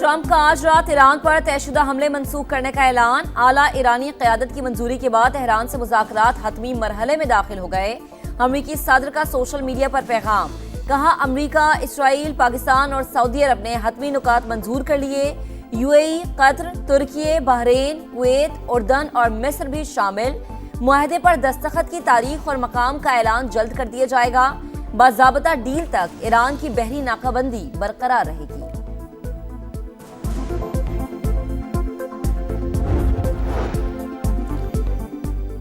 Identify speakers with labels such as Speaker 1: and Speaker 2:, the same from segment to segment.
Speaker 1: Trump का आज रात ईरान पर तयशुदा हमले मंसूख करने का ऐलान। आला ईरानी क़यादत की मंजूरी के बाद तेहरान से मुज़ाकरात हतमी मरहले में दाखिल हो गए। अमरीकी सदर का सोशल मीडिया पर पैगाम, कहा अमरीका, इसराइल, पाकिस्तान और सऊदी अरब ने हतमी नुकात मंजूर कर लिए। यूएई, कतर, तुर्की, बहरीन, कुवैत, उर्दन और मिस्र भी शामिल। मुआहदे पर दस्तखत की तारीख और मकाम का ऐलान जल्द कर दिया जाएगा। बाज़ाबता डील तक ईरान की बहरी नाकाबंदी बरकरार रहेगी।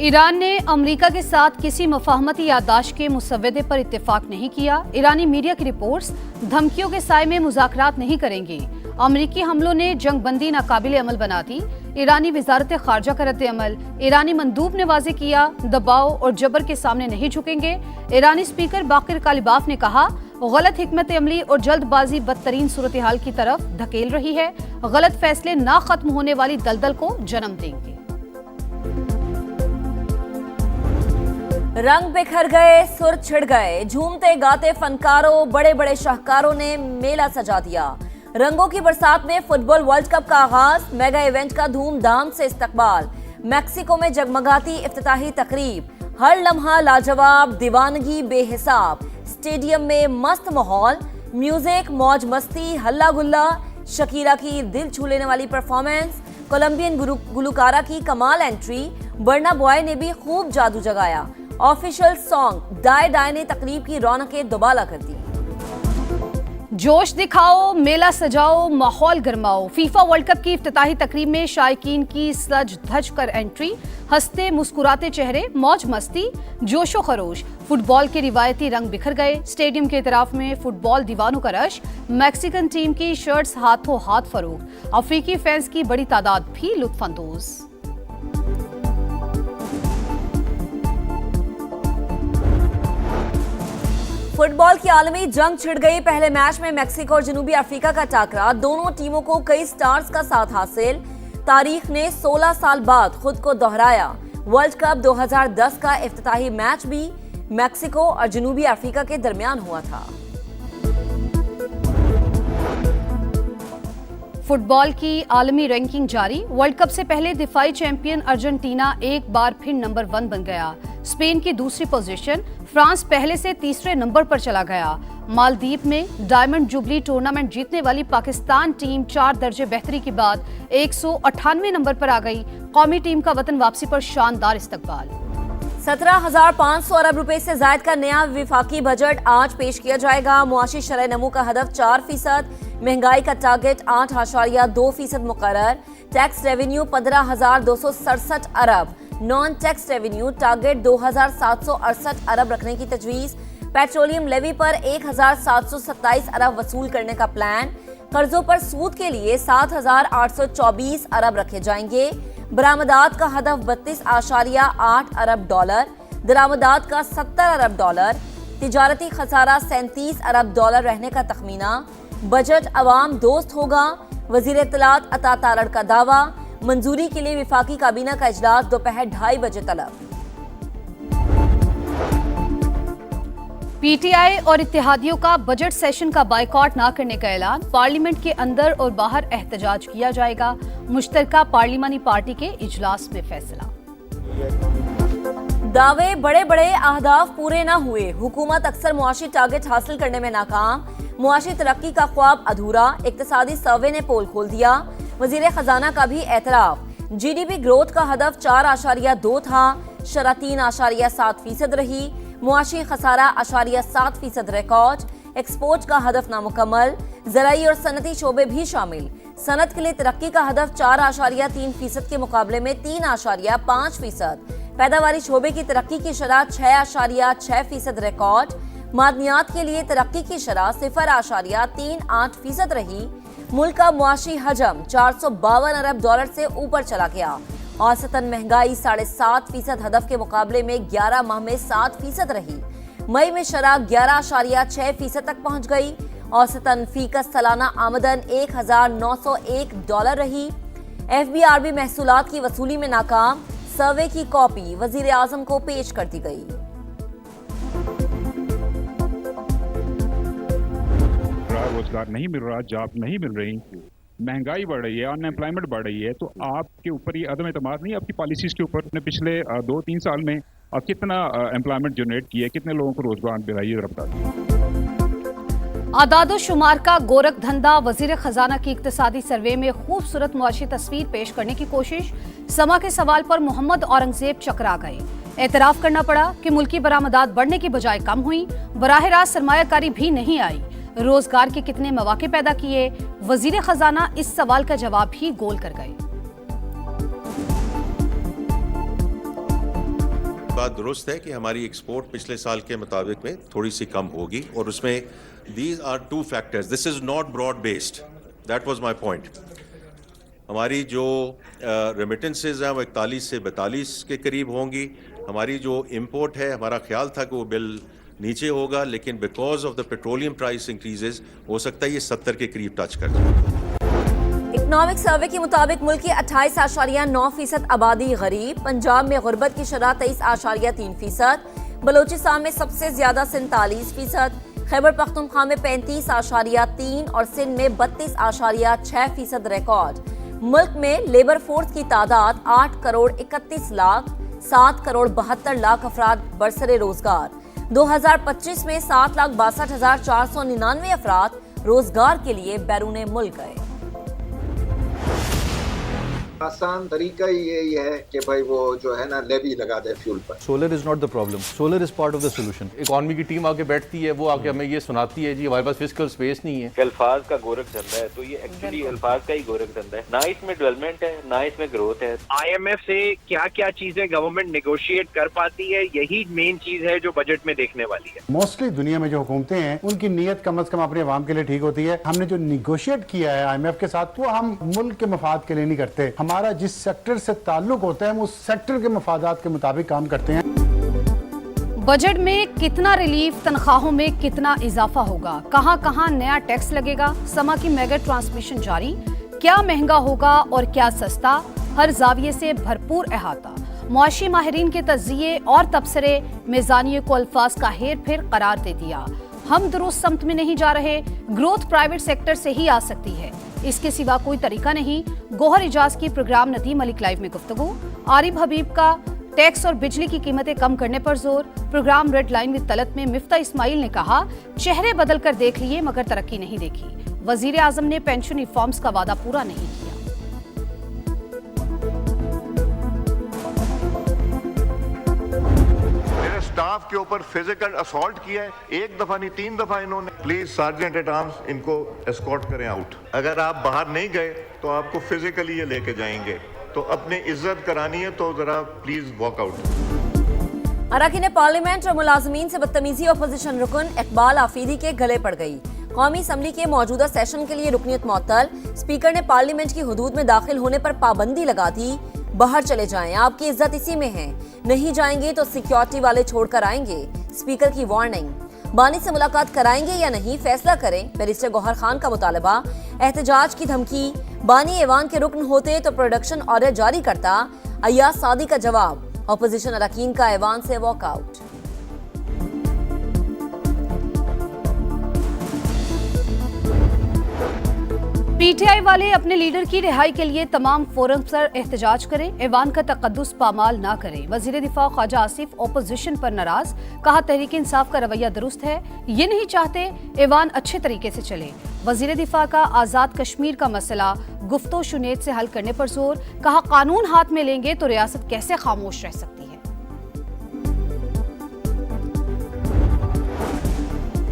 Speaker 2: ईरान ने अमेरिका के साथ किसी मफाहमती याददाश्त के मुसव्वदे पर इत्तेफाक नहीं किया। ईरानी मीडिया की रिपोर्ट्स धमकियों के साए में मुज़ाकरात नहीं करेंगे। अमरीकी हमलों ने जंगबंदी नाकाबिल अमल बना दी। ईरानी वजारत खारजा का रद्द अमल। ईरानी मंदूब ने वाज़ेह किया, दबाव और जबर के सामने नहीं झुकेंगे। ईरानी स्पीकर बाकिर कालिबाफ ने कहा, गलत हिकमत अमली और जल्दबाजी बदतरीन सूरत हाल की तरफ धकेल रही है। गलत फैसले ना खत्म होने वाली दलदल को जन्म देंगे।
Speaker 1: रंग बिखर गए, सुर छिड़ गए। झूमते गाते फनकारों, बड़े बड़े शाहकारों ने मेला सजा दिया। रंगों की बरसात में फुटबॉल वर्ल्ड कप का आगाज, मेगा इवेंट का धूमधाम से इस्तकबाल। मैक्सिको में जगमगाती इफ्तिताही तकरीब, हर लम्हा लाजवाब, दीवानगी बेहिसाब। स्टेडियम में मस्त माहौल, म्यूजिक, मौज मस्ती, हल्ला गुल्ला। शकीरा की दिल छू लेने वाली परफॉर्मेंस, कोलंबियन गुलकारा की कमाल एंट्री। बर्ना बॉय ने भी खूब जादू जगाया। ऑफिशियल सॉन्ग डाई डाई ने तकरीब की रौनकें दुबाला कर दी।
Speaker 2: जोश दिखाओ, मेला सजाओ, माहौल गरमाओ। फीफा वर्ल्ड कप की इफ्तिताही तकरीब में शायकीन की सज धज कर एंट्री। हंसते मुस्कुराते चेहरे, मौज मस्ती, जोशो खरोश। फुटबॉल के रिवायती रंग बिखर गए। स्टेडियम के इतराफ में फुटबॉल दीवानों का रश। मैक्सिकन टीम की शर्ट्स हाथों हाथ फरोख्त। अफ्रीकी फैंस की बड़ी तादाद भी लुत्फानंदोज।
Speaker 1: फुटबॉल की आलमी जंग छिड़ गई। पहले मैच में मैक्सिको और जनूबी अफ्रीका का टाकरा। दोनों टीमों को कई स्टार्स का साथ हासिल। तारीख ने 16 साल बाद खुद को दोहराया। वर्ल्ड कप 2010 का इफ्तिताही मैच भी मैक्सिको और जनूबी अफ्रीका के दरमियान हुआ था।
Speaker 2: फुटबॉल की आलमी रैंकिंग जारी। वर्ल्ड कप से पहले दिफाई चैंपियन अर्जेंटीना एक बार फिर नंबर 1 बन गया। स्पेन की दूसरी पोजीशन। फ्रांस पहले से तीसरे नंबर पर चला गया। मालदीव में डायमंड जुबली टूर्नामेंट जीतने वाली पाकिस्तान टीम 4 दर्जे बेहतरी के बाद 198 नंबर पर आ गई। कौमी टीम का वतन वापसी पर शानदार इस्तकबाल।
Speaker 1: 17,500 अरब रुपए से जायद का नया विफाकी बजट आज पेश किया जाएगा। मुआशी शरह नमू का हदफ 4%, महंगाई का टारगेट 8.2% मुकर्रर। टैक्स रेवेन्यू 15,267 अरब। नॉन टैक्स रेवेन्यू टारगेट 2,768 अरब रखने की तजवीज। पेट्रोलियम लेवी पर 1,727 अरब वसूल करने का प्लान। कर्जों पर सूद के लिए 7,824 अरब रखे जाएंगे। बरामदात का हदफ 32.8 अरब डॉलर। दरामदात का 70 अरब डॉलर। तिजारती खसारा 37 अरब डॉलर रहने का तखमीना। बजट अवाम दोस्त होगा, वजीर इत्तलात अता तारड़ का दावा। मंजूरी के लिए विफाकी काबीना का इजलास दोपहर 2:30 बजे तलब।
Speaker 2: पीटीआई और इत्तेहादियों का बजट सेशन का बायकॉट न करने का ऐलान। पार्लियामेंट के अंदर और बाहर एहतजाज किया जाएगा। मुश्तरका पार्लिमानी पार्टी के इजलास में फैसला।
Speaker 1: दावे बड़े बड़े अहदाफ पूरे न हुए। हुकूमत अक्सर मुआशी टारगेट हासिल करने में नाकाम। मुआशी तरक्की का ख्वाब अधूरा। इक्तिसादी सर्वे ने पोल खोल दिया। वजीर खजाना का भी एतराफ। जीडीपी ग्रोथ का हदफ 4.2 था, शरह 3.7% रही। मुआशी खसारा 0.7% रिकॉर्ड। एक्सपोर्ट का हदफ नामुकम्मल। ज़राई और सनती शोबे भी शामिल। सनत के लिए तरक्की का हदफ 4.3% के मुकाबले में 3.5%। पैदावारी शोबे की तरक्की की शरह 6.6% रिकॉर्ड। मादनियात के लिए तरक्की की शरह 0.38% रही। मुल्क का मुआशी हजम 452 अरब डॉलर से ऊपर चला गया। औसतन महंगाई 7.5% हदफ के मुकाबले में 11 माह में 7% रही। मई में शरह 11.6% तक पहुंच गई। औसतन फीकस सालाना आमदन 1,901 डॉलर रही। FBRB महसूलात की वसूली में नाकाम। सर्वे की कॉपी वजीर आजम को पेश कर दी गई।
Speaker 3: रोजगार नहीं मिल रहा, जॉब नहीं मिल रही, महंगाई बढ़ रही है, अनएम्प्लॉयमेंट बढ़ रही है, तो आपके ऊपर ये अदम एतमाद नहीं आपकी पॉलिसीज के ऊपर? ने पिछले 2-3 साल में कितना एम्प्लॉयमेंट जनरेट किया है, कितने लोगों को रोजगार दिलाइए, ये जरा बता दीजिए।
Speaker 2: आदादो शुमार का गोरख धंधा, वजीर खजाना की इक्तिसादी सर्वे में खूबसूरत मुआशी तस्वीर पेश करने की कोशिश। समा के सवाल पर मोहम्मद औरंगजेब चकरा गए। एतराफ करना पड़ा कि मुल्की बरामदात बढ़ने की बजाय कम हुई। बराह रास्त सरमायाकारी भी नहीं आई। रोजगार के कितने मौके पैदा किए? वजीर खजाना इस सवाल का जवाब ही गोल कर गए।
Speaker 4: बात दुरुस्त है कि हमारी एक्सपोर्ट पिछले साल के मुताबिक में थोड़ी सी कम होगी, और उसमें these are 2 factors, this is not broad based, that was my point. हमारी जो रेमिटेंसेज हैं वो 41 से 42 के करीब होंगी। हमारी जो इंपोर्ट है, हमारा ख्याल था कि वो बिल नीचे होगा, लेकिन because of the petroleum price increases हो सकता है ये 70 के करीब टच कर जाए।
Speaker 1: इकोनॉमिक सर्वे के मुताबिक मुल्क की 28.9% आबादी गरीब। पंजाब में गुर्बत की शरह 23.3%, बलोचिस्तान में सबसे ज्यादा 47%, खैबर पख्तूनख्वा में 35.3% और सिंध में 32.6% रिकॉर्ड। मुल्क में लेबर फोर्स की तादाद 8 करोड़ 31 लाख, 7 करोड़ 72 लाख अफराद बरसरे रोजगार। 2025 में 7,62,499 अफराद रोजगार के लिए बैरून मुल्क गए।
Speaker 5: आसान तरीका ही यही है कि भाई वो जो है ना लेवी लगा दे फ्यूल पर।
Speaker 6: Solar is not the problem, solar is part of the solution. Economy की टीम आके बैठती है, वो आके हमें ये सुनाती है जी हमारे पास फिजिकल स्पेस नहीं है।
Speaker 7: अल्फाज का गोरख धंधा है, तो ये एक्चुअली अल्फाज का ही गोरख धंधा है। ना इसमें डेवलपमेंट है, ना इसमें ग्रोथ है।
Speaker 8: IMF से क्या क्या चीजें गवर्नमेंट नेगोशिएट कर पाती है, यही मेन चीज है जो बजट में देखने वाली है।
Speaker 9: मोस्टली दुनिया में जो हुकूमतें हैं उनकी नीयत कम से कम अपने अवाम के लिए ठीक होती है। हमने जो निगोशिएट किया है IMF के साथ, वो हम मुल्क के मफाद के लिए नहीं करते। हमारा जिस सेक्टर से ताल्लुक होता है हम उस सेक्टर के मफादात के मुताबिक काम करते हैं।
Speaker 2: बजट में कितना रिलीफ, तनख्वाहों में कितना इजाफा होगा, कहां कहां नया टैक्स लगेगा, समा की मेगा ट्रांसमिशन जारी। क्या महंगा होगा और क्या सस्ता, हर जाविये से भरपूर अहाता। मुआशी माहिरीन के तज्जिये और तबसरे मिजानियों को अल्फाज का हेर फेर करार दे दिया। हम दुरुस्त समत में नहीं जा रहे, ग्रोथ प्राइवेट सेक्टर से ही आ सकती है, इसके सिवा कोई तरीका नहीं। गोहर इजाज की प्रोग्राम नदीम मलिक लाइव में गुफ्तगू। आरिफ हबीब का टैक्स और बिजली की कीमतें कम करने पर जोर। Programme red line with Talat में मिफ्ता इस्माइल ने कहा, चेहरे बदल कर देख लिए मगर तरक्की नहीं देखी। वजीर आजम ने पेंशन रिफॉर्म्स का वादा पूरा नहीं किया।
Speaker 10: स्टाफ के ऊपर फिजिकल असॉल्ट किया है, 1 दफा नहीं 3 दफा इन्होंने। प्लीज सार्जेंट एट आर्म्स इनको एस्कॉर्ट करें आउट। अगर आप बाहर नहीं गए तो आपको फिजिकली ये लेके जाएंगे, तो अपनी इज्जत करानी है तो जरा प्लीज वॉक आउट।
Speaker 1: अरकान पार्लियामेंट और मुलाजमीन से बदतमीजी अपोजिशन रुकन इकबाल आफीदी के गले पड़ गई। कौमी असम्बली के मौजूदा सेशन के लिए रुकनीत मुअत्तल। स्पीकर ने पार्लियामेंट की हुदूद में दाखिल होने पर पाबंदी लगा दी। बाहर चले जाएं, आपकी इज्जत इसी में है, नहीं जाएंगे तो सिक्योरिटी वाले छोड़कर आएंगे। स्पीकर की वार्निंग। बानी से मुलाकात कराएंगे या नहीं फैसला करें, बैरिस्टर गौहर खान का मुतालबा। एहतजाज की धमकी। बानी ऐवान के रुकन होते तो प्रोडक्शन ऑर्डर जारी करता। अय्याज सादी का जवाब। अपोजिशन अरकान का ऐवान से वॉकआउट।
Speaker 2: PTI वाले अपने लीडर की रिहाई के लिए तमाम फोरम पर एहतजाज करें, ऐवान का तकद्दुस पामाल ना करें। वजीर दिफा ख्वाजा आसिफ ओपोजिशन पर नाराज, कहा तहरीक इंसाफ का रवैया दुरुस्त है, ये नहीं चाहते ऐवान अच्छे तरीके से चले। वजीर दिफा का आज़ाद कश्मीर का मसला गुफ्तो शुनेद से हल करने पर जोर, कहा कानून हाथ में लेंगे तो रियासत कैसे खामोश रह सकती है।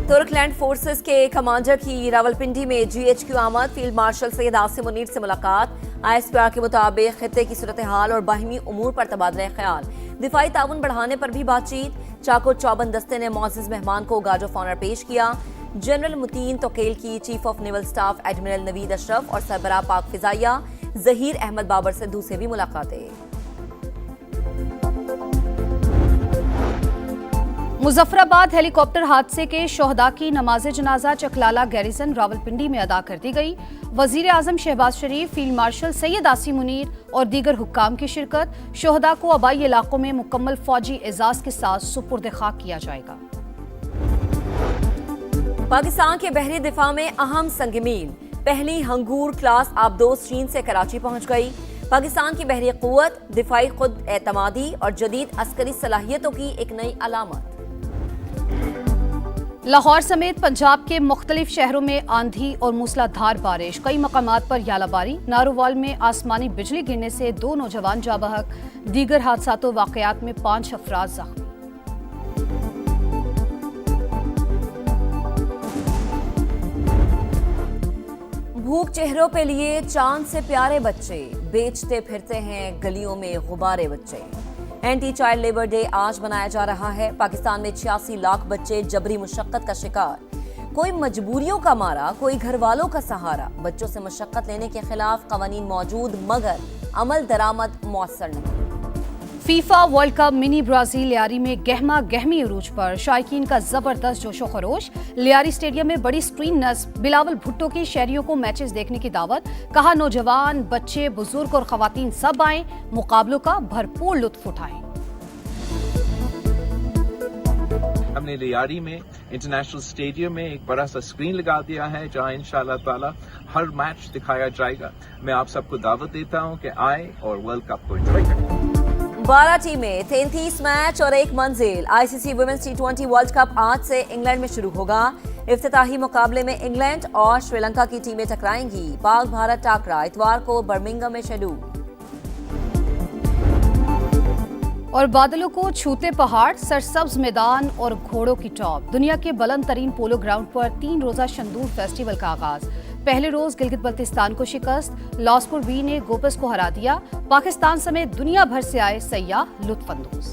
Speaker 1: तुर्कलैंड फोर्सेस के कमांडर की रावलपिंडी में GHQ आमद। फील्ड मार्शल सैयद आसिम मुनीर से मुलाकात। ISPR के मुताबिक खित्ते की सूरत हाल और बाहिमी उमूर पर तबादला ख्याल। दिफाई ताउन बढ़ाने पर भी बातचीत। चाको चौबन दस्ते ने मोअज़्ज़िज़ मेहमान को गार्ड ऑफ ऑनर पेश किया। जनरल मुतीन तोकेल की chief of naval staff admiral Naveed Ashraf और सरबराह पाक फिजाइया जहीर अहमद बाबर सिद्धू से भी मुलाकातें।
Speaker 2: मुजफ्फराबाद हेलीकॉप्टर हादसे के शोहदा की नमाज जनाजा चकलाला गैरिसन रावलपिंडी में अदा कर दी गई। वजीर आजम शहबाज शरीफ, फील्ड मार्शल सैयद आसिम मुनीर और दीगर हुक्काम की शिरकत। शोहदा को आबाई इलाकों में मुकम्मल फौजी एजाज के साथ सुपुर्द खाक किया जाएगा। पाकिस्तान के बहरी दिफा में अहम संग मील।
Speaker 1: पहली हंगूर क्लास आबदोज चीन से कराची पहुंच गई। पाकिस्तान की बहरी क़ुव्वत, दिफाई खुद एतमादी और जदीद अस्करी सलाहियतों की एक नई अलामत।
Speaker 2: लाहौर समेत पंजाब के मुख्तलिफ शहरों में आंधी और मूसलाधार बारिश, कई मकामात पर यालाबारी। नारोवाल में आसमानी बिजली गिरने से 2 नौजवान जाँ बहक, दीगर हादसातों वाक़यात में 5 अफराद ज़ख्मी।
Speaker 1: भूख चेहरों पे लिए चांद से प्यारे बच्चे, बेचते फिरते हैं गलियों में गुब्बारे बच्चे। एंटी चाइल्ड लेबर डे आज मनाया जा रहा है। पाकिस्तान में 86 लाख बच्चे जबरी मुशक्कत का शिकार, कोई मजबूरियों का मारा, कोई घर वालों का सहारा। बच्चों से मुशक्कत लेने के खिलाफ कवानीन मौजूद मगर अमल दरामद मौसर नहीं।
Speaker 2: FIFA world cup mini Brazil Lyari में गहमा गहमी उरूज पर, शायकीन का जबरदस्त जोशो खरोश। लियारी स्टेडियम में बड़ी स्क्रीन नस्ब, बिलावल भुट्टो की शहरियों को मैचेस देखने की दावत। कहा नौजवान, बच्चे, बुजुर्ग और खवातीन सब आएं, मुकाबलों का भरपूर लुत्फ उठाएं।
Speaker 11: हमने लियारी में इंटरनेशनल स्टेडियम में एक बड़ा सा स्क्रीन लगा दिया है जहां इंशाल्लाह ताला हर मैच दिखाया जाएगा। मैं आप सबको दावत देता हूं कि आए और वर्ल्ड कप को एंजॉय करें।
Speaker 1: 12 टीमें, 33 मैच और एक मंजिल। ICC women's T20 world cup आज से इंग्लैंड में शुरू होगा। इफ्तिताही मुकाबले में इंग्लैंड और श्रीलंका की टीमें टकराएंगी। पाक भारत टाकरा इतवार को बर्मिंघम में शेड्यूल।
Speaker 2: और बादलों को छूते पहाड़, सरसब्ज मैदान और घोड़ों की टॉप। दुनिया के बुलंद तरीन पोलो ग्राउंड पर 3 रोजा शंदूर फेस्टिवल का आगाज। पहले रोज गिलगित बल्तिस्तान को शिकस्त, लॉस्पुर बी ने गोपस को हरा दिया। पाकिस्तान समेत दुनिया भर से आए सयाह लुत्फ अंदोज।